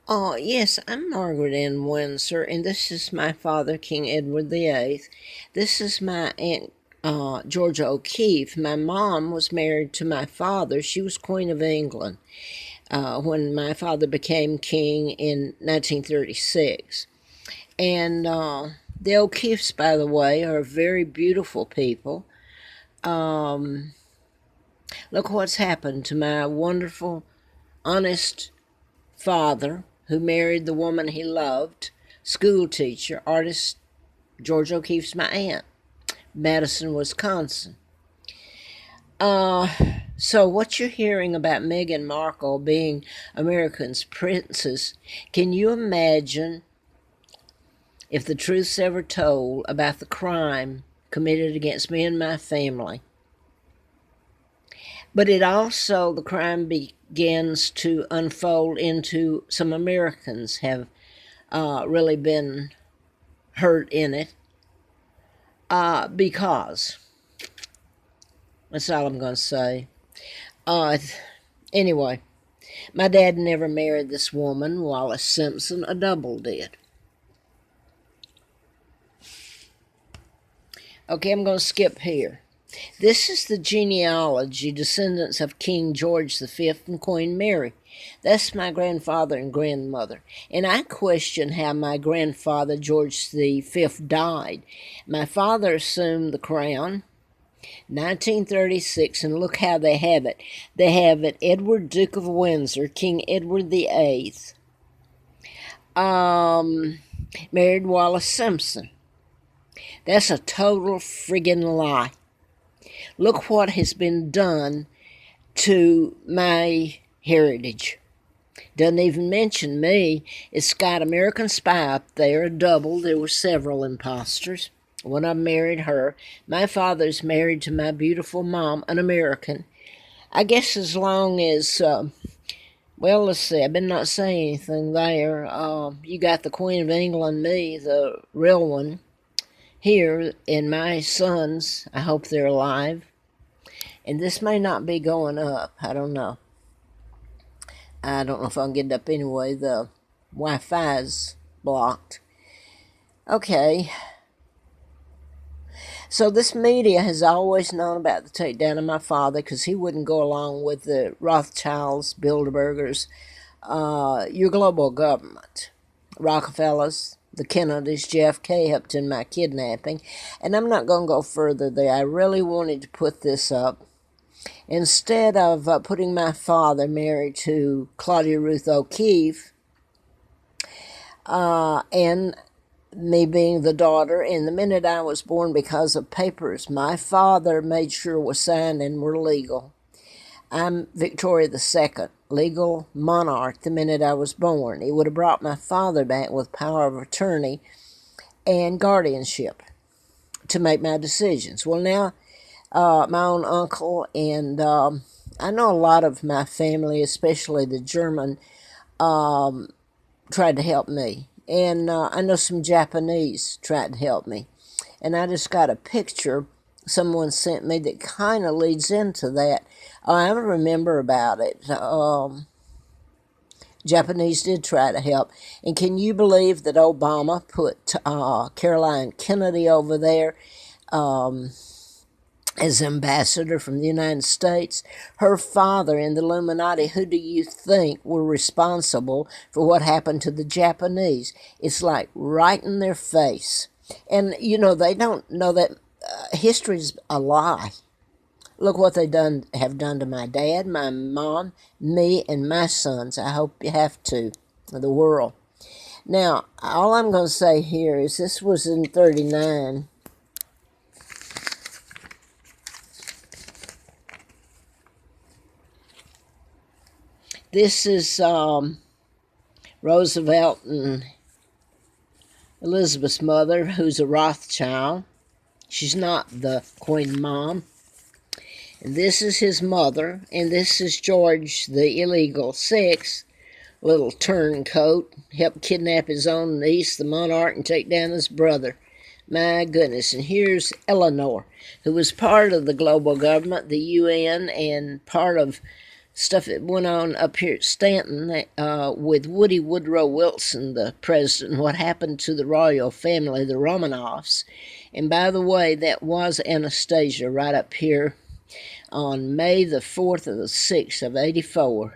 Oh, yes, I'm Margaret Ann Windsor, and this is my father, King Edward VIII. This is my aunt, Georgia O'Keeffe. My mom was married to my father. She was Queen of England when my father became king in 1936. And the O'Keeffes, by the way, are very beautiful people. Um, Look what's happened to my wonderful, honest father who married the woman he loved, school teacher, artist George O'Keeffe's my aunt, Madison, Wisconsin. Uh, so what you're hearing about Meghan Markle being America's princess, can you imagine if the truth's ever told about the crime committed against me and my family? But it also, the crime begins to unfold into some Americans have really been hurt in it because that's all I'm going to say. Uh, anyway, my dad never married this woman, Wallis Simpson. A double did. Okay, I'm going to skip here. This is the genealogy, descendants of King George V and Queen Mary. That's my grandfather and grandmother. And I question how my grandfather, George V, died. My father assumed the crown 1936, and look how they have it. They have it Edward, Duke of Windsor, King Edward VIII. Married Wallis Simpson. That's a total friggin' lie. Look what has been done to my heritage. Doesn't even mention me. It's got American Spy up there, a double. There were several imposters. One of them married her. My father's married to my beautiful mom, an American. I guess as long as, well, let's see, I better not say anything there. You got the Queen of England, me, the real one, here, and my sons. I hope they're alive. And this may not be going up. I don't know. I don't know if I can get it up anyway. The Wi-Fi's blocked. Okay. So this media has always known about the takedown of my father because he wouldn't go along with the Rothschilds, Bilderbergers, your global government, Rockefellers, the Kennedys, JFK helped in my kidnapping. And I'm not going to go further there. I really wanted to put this up. Instead of putting my father married to Claudia Ruth O'Keeffe, and me being the daughter, and the minute I was born, because of papers my father made sure was signed and were legal. I'm Victoria II, legal monarch the minute I was born. He would have brought my father back with power of attorney and guardianship to make my decisions. Well, now, my own uncle, and I know a lot of my family, especially the German, tried to help me. And I know some Japanese tried to help me. And I just got a picture someone sent me that kind of leads into that. I remember about it. Japanese did try to help. And can you believe that Obama put Caroline Kennedy over there as ambassador from the United States? Her father and the Illuminati, who do you think were responsible for what happened to the Japanese? It's like right in their face. And, you know, they don't know that history's a lie. Look what they have done to my dad, my mom, me, and my sons. I hope you have to, the world. Now, all I'm going to say here is this was in 39. This is Roosevelt and Elizabeth's mother, who's a Rothschild. She's not the Queen Mom. And this is his mother, and this is George the illegal six, little turncoat, helped kidnap his own niece, the monarch, and take down his brother. My goodness. And here's Eleanor, who was part of the global government, the UN, and part of stuff that went on up here at Stanton with Woody Woodrow Wilson, the president, what happened to the royal family, the Romanovs. And by the way, that was Anastasia right up here on May the 4th of the 6th of 84.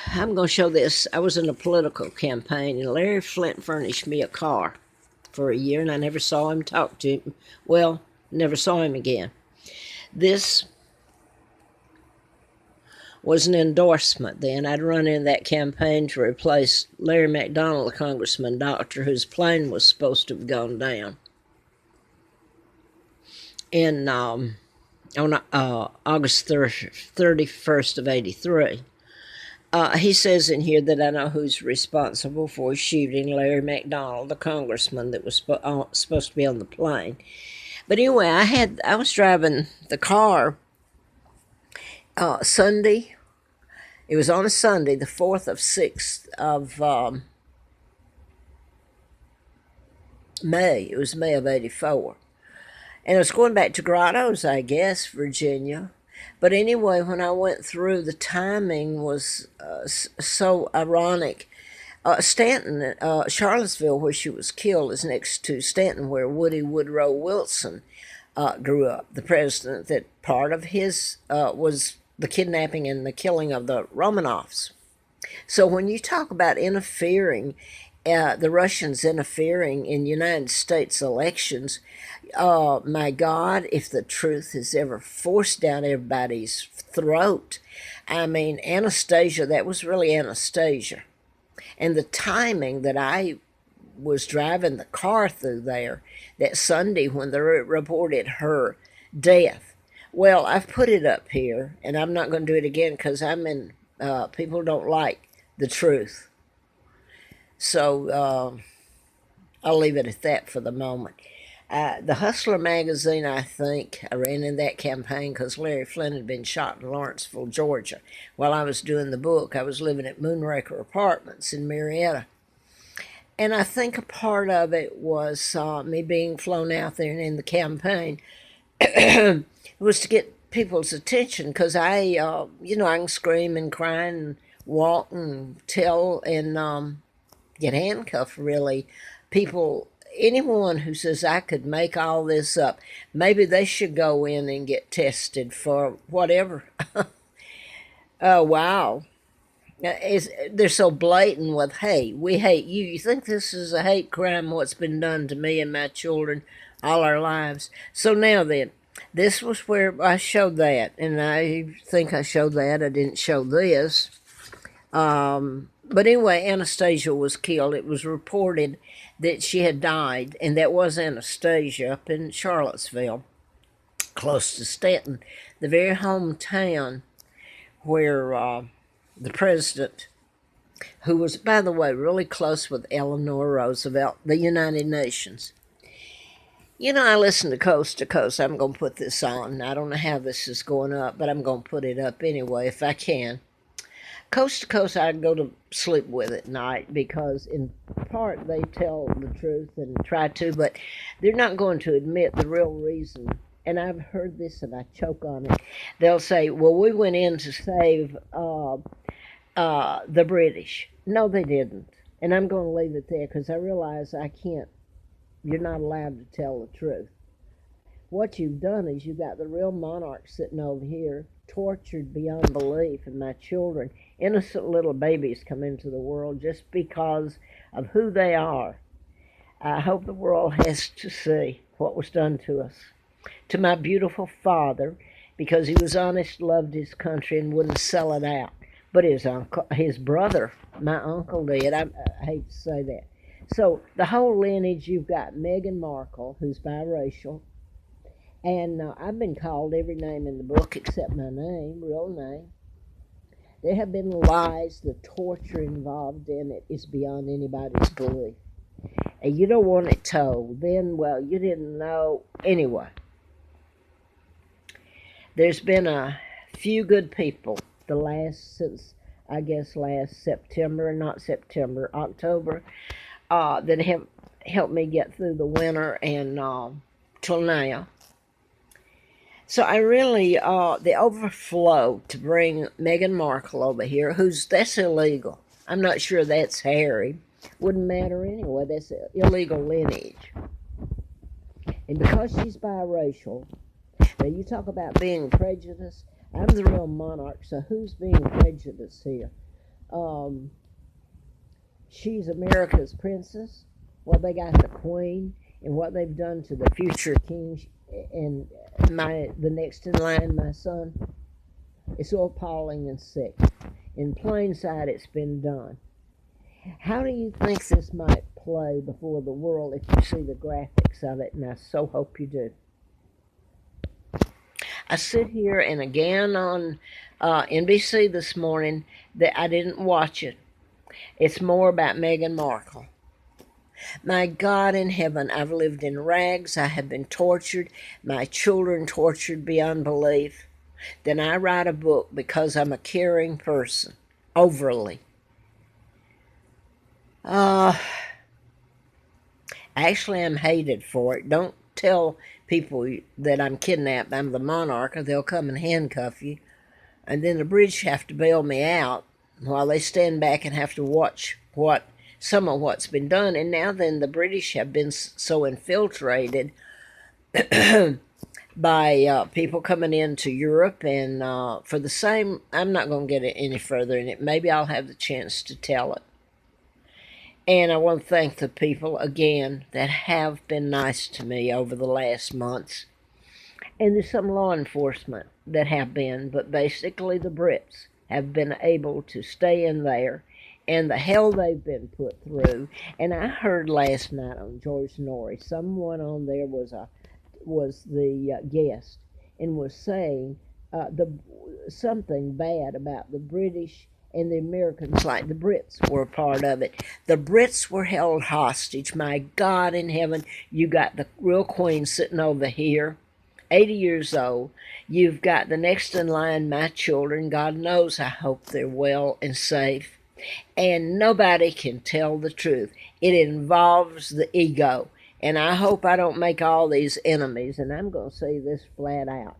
I'm going to show this. I was in a political campaign, and Larry Flint furnished me a car for a year, and I never saw him, talk to him. Well, never saw him again. This was an endorsement then. I'd run in that campaign to replace Larry McDonald, the congressman doctor, whose plane was supposed to have gone down in on August 31st of 83. He says in here that I know who's responsible for shooting Larry McDonald, the congressman that was supposed to be on the plane. But anyway, I was driving the car Sunday. It was on a Sunday, the 4th of 6th of May. It was May of 84. And I was going back to Grottoes, I guess, Virginia. But anyway, when I went through, the timing was so ironic. Stanton, Charlottesville, where she was killed, is next to Stanton, where Woody Woodrow Wilson grew up, the president. That part of his was the kidnapping and the killing of the Romanovs. So when you talk about interfering, the Russians interfering in United States elections, my God, if the truth is ever forced down everybody's throat. I mean, Anastasia, that was really Anastasia. And the timing that I was driving the car through there that Sunday when they reported her death. Well, I've put it up here, and I'm not going to do it again because people don't like the truth. So I'll leave it at that for the moment. The Hustler magazine, I think, I ran in that campaign because Larry Flint had been shot in Lawrenceville, Georgia. While I was doing the book, I was living at Moonraker Apartments in Marietta. And I think a part of it was me being flown out there and in the campaign. It was to get people's attention because I can scream and cry and walk and tell and get handcuffed, really. Anyone who says I could make all this up, maybe they should go in and get tested for whatever. Oh, wow. They're so blatant with hate. We hate you. You think this is a hate crime, what's been done to me and my children all our lives? So now then, this was where I showed that, and I think I showed that. I didn't show this. But anyway, Anastasia was killed. It was reported that she had died, and that was Anastasia up in Charlottesville, close to Stanton, the very hometown where the president, who was, by the way, really close with Eleanor Roosevelt, the United Nations. You know, I listen to Coast to Coast. I'm going to put this on. I don't know how this is going up, but I'm going to put it up anyway if I can. Coast to Coast, I go to sleep with at night because in part they tell the truth and try to, but they're not going to admit the real reason. And I've heard this and I choke on it. They'll say, well, we went in to save the British. No, they didn't. And I'm going to leave it there because I realize you're not allowed to tell the truth. What you've done is you've got the real monarch sitting over here, tortured beyond belief, and my children, innocent little babies, come into the world just because of who they are. I hope the world has to see what was done to us. To my beautiful father, because he was honest, loved his country, and wouldn't sell it out. But his brother, my uncle did. I hate to say that. So the whole lineage, you've got Meghan Markle, who's biracial, and I've been called every name in the book except my name, real name. There have been lies. The torture involved in it is beyond anybody's belief. And you don't want it told. Then, well, you didn't know. Anyway, there's been a few good people since last September, not September, October, that have helped me get through the winter and till now. So I really, the overflow to bring Meghan Markle over here, that's illegal. I'm not sure that's Harry. Wouldn't matter anyway. That's illegal lineage. And because she's biracial, now you talk about being prejudiced. I'm the real monarch, so who's being prejudiced here? She's America's princess. Well, they got the queen, and what they've done to the future king and the next in line, my son. It's so appalling and sick. In plain sight, it's been done. How do you think this might play before the world if you see the graphics of it? And I so hope you do. I sit here and again on NBC this morning that I didn't watch it. It's more about Meghan Markle. My God in heaven, I've lived in rags. I have been tortured. My children tortured beyond belief. Then I write a book because I'm a caring person, overly. Actually, I'm hated for it. Don't tell people that I'm kidnapped. I'm the monarch, or they'll come and handcuff you. And then the British have to bail me out while they stand back and have to watch some of what's been done. And now then the British have been so infiltrated by people coming into Europe, and for the same, I'm not going to get it any further in it. Maybe I'll have the chance to tell it. And I want to thank the people again that have been nice to me over the last months. And there's some law enforcement that have been, but basically the Brits have been able to stay in there, and the hell they've been put through. And I heard last night on George Norrie, someone on there was the guest and was saying something bad about the British and the Americans, like the Brits were a part of it. The Brits were held hostage. My God in heaven, you got the real queen sitting over here, 80 years old. You've got the next in line, my children. God knows I hope they're well and safe. And nobody can tell the truth. It involves the ego. And I hope I don't make all these enemies. And I'm going to say this flat out.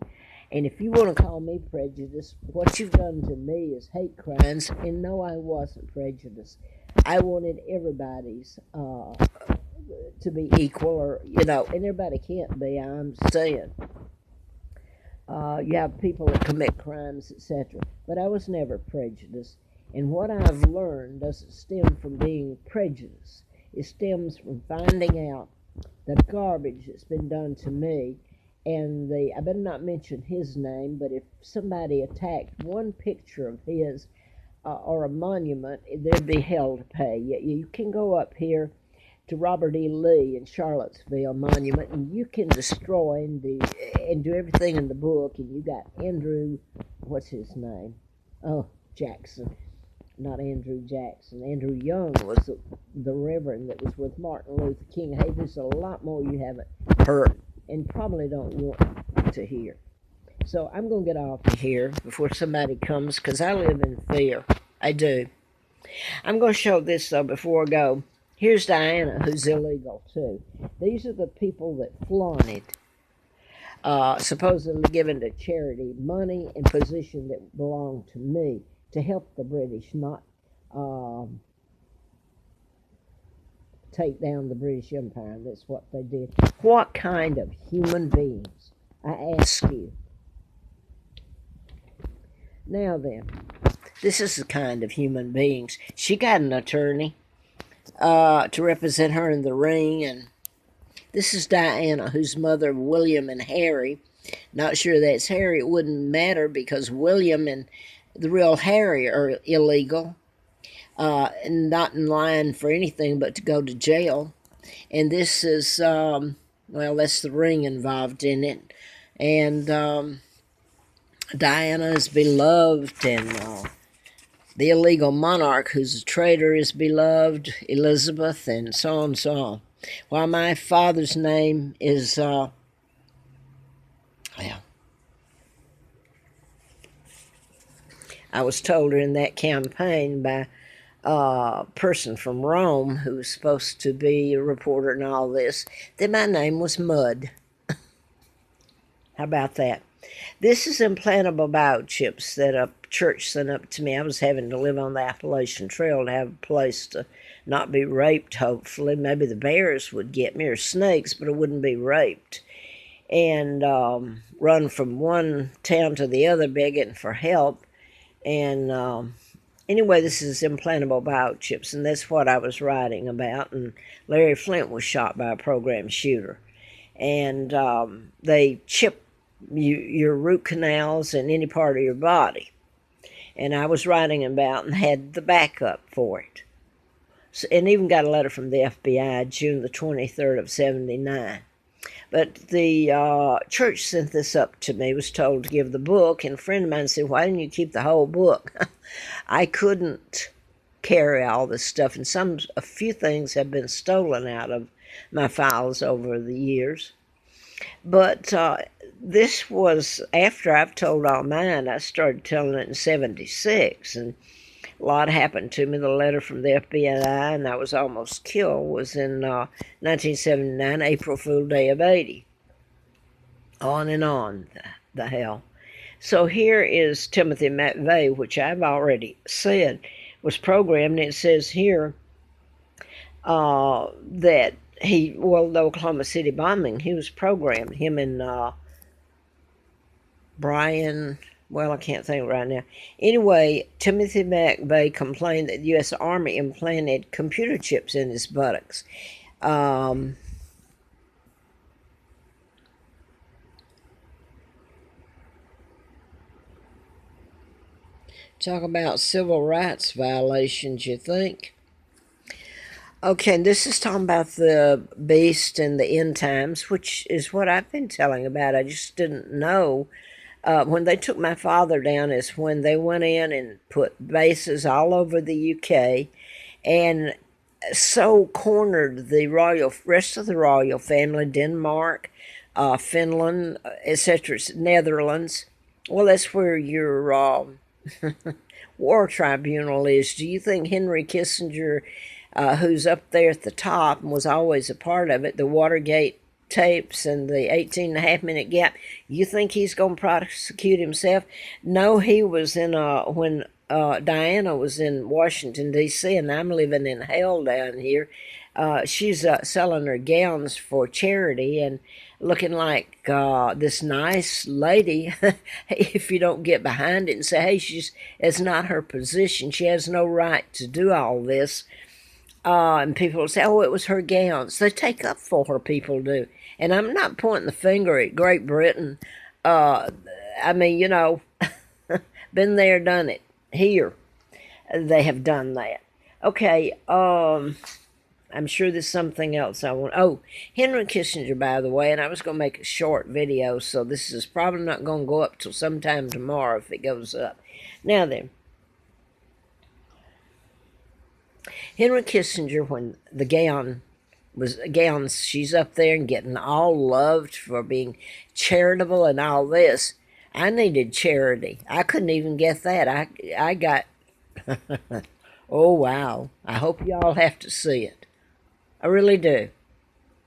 And if you want to call me prejudiced, what you've done to me is hate crimes. And no, I wasn't prejudiced. I wanted everybody's to be equal, or, and everybody can't be, I'm saying. You have people that commit crimes, etc. But I was never prejudiced. And what I've learned doesn't stem from being prejudiced. It stems from finding out the garbage that's been done to me. And I better not mention his name, but if somebody attacked one picture of his or a monument, there'd be hell to pay. You can go up here to Robert E. Lee in Charlottesville Monument, and you can destroy and do everything in the book. And you got Andrew, what's his name? Oh, Jackson. Not Andrew Jackson. Andrew Young was the reverend that was with Martin Luther King. Hey, there's a lot more you haven't heard and probably don't want to hear. So I'm going to get off of here before somebody comes, because I live in fear. I do. I'm going to show this, though, before I go. Here's Diana, who's illegal, too. These are the people that flaunted, supposedly given to charity, money and position that belonged to me to help the British, not take down the British Empire. That's what they did. What kind of human beings, I ask you? Now then, this is the kind of human beings. She got an attorney to represent her in the ring, and this is Diana, whose mother, William and Harry. Not sure that's Harry. It wouldn't matter because William and the real Harry are illegal. Not in line for anything but to go to jail. And this is, that's the ring involved in it. And Diana is beloved, and the illegal monarch, who's a traitor, is beloved, Elizabeth, and so on and so on. While my father's name is, I was told during that campaign by person from Rome who was supposed to be a reporter and all this, that my name was Mud. How about that? This is implantable biochips that a church sent up to me. I was having to live on the Appalachian Trail to have a place to not be raped, hopefully. Maybe the bears would get me, or snakes, but I wouldn't be raped. And run from one town to the other begging for help. And anyway, this is implantable biochips, and that's what I was writing about. And Larry Flint was shot by a program shooter. And they chip your root canals in any part of your body. And I was writing about and had the backup for it. So, and even got a letter from the FBI June the 23rd of 79. But the church sent this up to me, was told to give the book, and a friend of mine said, why didn't you keep the whole book? I couldn't carry all this stuff, and a few things have been stolen out of my files over the years. But this was after I've told all mine. I started telling it in 76, and a lot happened to me. The letter from the FBI, and I was almost killed, was in 1979, April Fool Day of 80. On and on, the hell. So here is Timothy McVeigh, which I've already said was programmed. And it says here that the Oklahoma City bombing, he was programmed. Him and Brian, well, I can't think right now. Anyway, Timothy McVeigh complained that the U.S. Army implanted computer chips in his buttocks. Talk about civil rights violations, you think? Okay, and this is talking about the beast and the end times, which is what I've been telling about. I just didn't know. When they took my father down is when they went in and put bases all over the UK and so cornered the rest of the royal family, Denmark, Finland, etc., Netherlands. Well, that's where your war tribunal is. Do you think Henry Kissinger, who's up there at the top and was always a part of it, the Watergate tapes and the 18.5-minute gap, you think he's going to prosecute himself? No, he was in when Diana was in Washington, D.C., and I'm living in hell down here. She's selling her gowns for charity and looking like this nice lady. If you don't get behind it and say, hey, it's not her position, she has no right to do all this. And people will say, oh, it was her gowns. They take up for her, people do. And I'm not pointing the finger at Great Britain. I mean, been there, done it. Here, they have done that. Okay, I'm sure there's something else I want. Oh, Henry Kissinger, by the way, and I was going to make a short video, so this is probably not going to go up till sometime tomorrow if it goes up. Now then, Henry Kissinger, when the gowns, she's up there and getting all loved for being charitable and all this. I needed charity. I couldn't even get that. I got, oh wow. I hope y'all have to see it. I really do.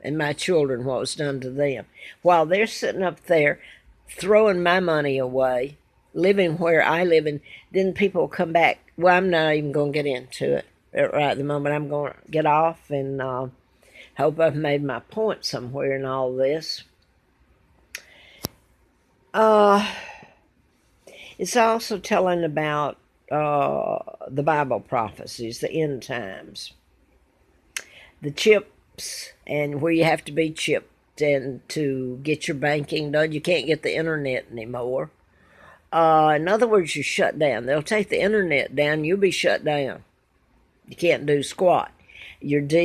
And my children, what was done to them. While they're sitting up there throwing my money away, living where I live, and then people come back. Well, I'm not even going to get into it right at the moment. I'm going to get off and hope I've made my point somewhere in all this. It's also telling about the Bible prophecies, the end times, the chips, and where you have to be chipped and to get your banking done. You can't get the internet anymore. In other words, you're shut down. They'll take the internet down, you'll be shut down. You can't do squat. Your